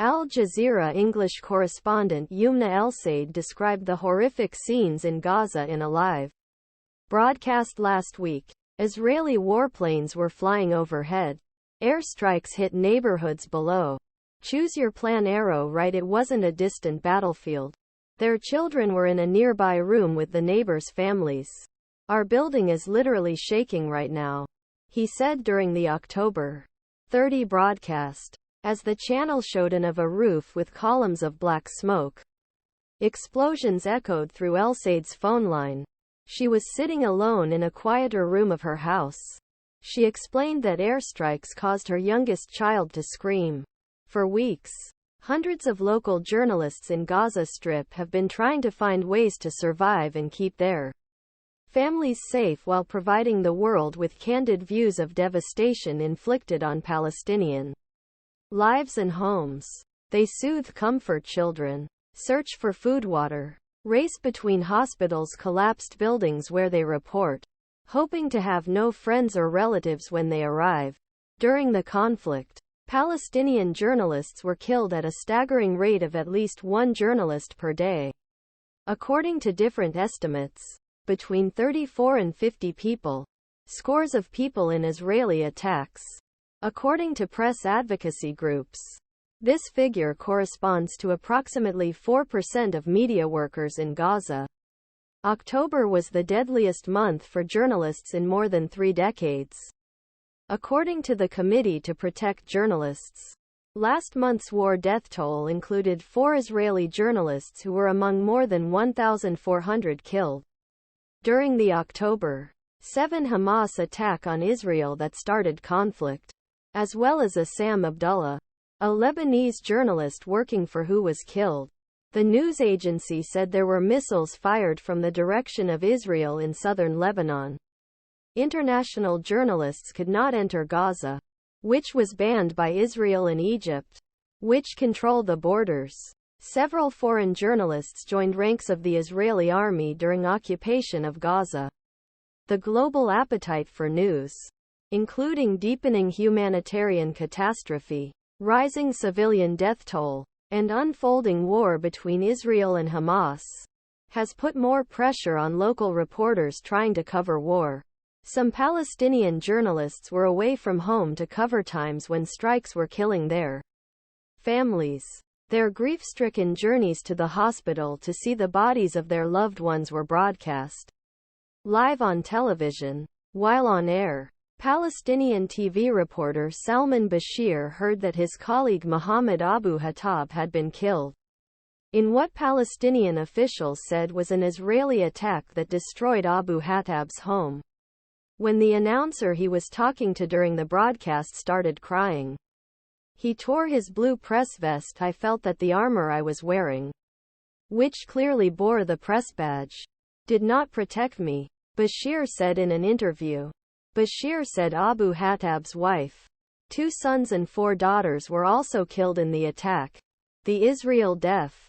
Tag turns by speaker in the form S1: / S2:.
S1: Al Jazeera English correspondent Youmna Elsayed described the horrific scenes in Gaza in a live broadcast last week. Israeli warplanes were flying overhead. Airstrikes hit neighborhoods below. Choose your plan. ArrowRight It wasn't a distant battlefield. Their children were in a nearby room with the neighbors' families. Our building is literally shaking right now, he said during the October 30 broadcast, as the channel showed of a roof with columns of black smoke. Explosions echoed through Elsayed's phone line. She was sitting alone in a quieter room of her house. She explained that airstrikes caused her youngest child to scream. For weeks, hundreds of local journalists in Gaza Strip have been trying to find ways to survive and keep their families safe while providing the world with candid views of devastation inflicted on Palestinian lives and homes. They soothe, comfort children, search for food, water, race between hospitals, collapsed buildings where they report, hoping to have no friends or relatives when they arrive. During the conflict, Palestinian journalists were killed at a staggering rate of at least one journalist per day. According to different estimates, between 34 and 50 people, scores of people in Israeli attacks. According to press advocacy groups, this figure corresponds to approximately 4% of media workers in Gaza. October was the deadliest month for journalists in more than 3 decades. According to the Committee to Protect Journalists, last month's war death toll included 4 Israeli journalists who were among more than 1,400 killed during the October 7 Hamas attack on Israel that started conflict, as well as Issam Abdullah, a Lebanese journalist working for who was killed. The news agency said there were missiles fired from the direction of Israel in southern Lebanon. International journalists could not enter Gaza, which was banned by Israel and Egypt, which control the borders. Several foreign journalists joined ranks of the Israeli army during occupation of Gaza. The global appetite for news, including deepening humanitarian catastrophe, rising civilian death toll, and unfolding war between Israel and Hamas, has put more pressure on local reporters trying to cover war. Some Palestinian journalists were away from home to cover times when strikes were killing their families. Their grief-stricken journeys to the hospital to see the bodies of their loved ones were broadcast live on television. While on air, Palestinian TV reporter Salman Bashir heard that his colleague Mohammed Abu Hatab had been killed in what Palestinian officials said was an Israeli attack that destroyed Abu Hatab's home. When the announcer he was talking to during the broadcast started crying, he tore his blue press vest. I felt that the armor I was wearing, which clearly bore the press badge, did not protect me, Bashir said in an interview. Bashir said Abu Hatab's wife, 2 sons and 4 daughters were also killed in the attack. The Israel Def.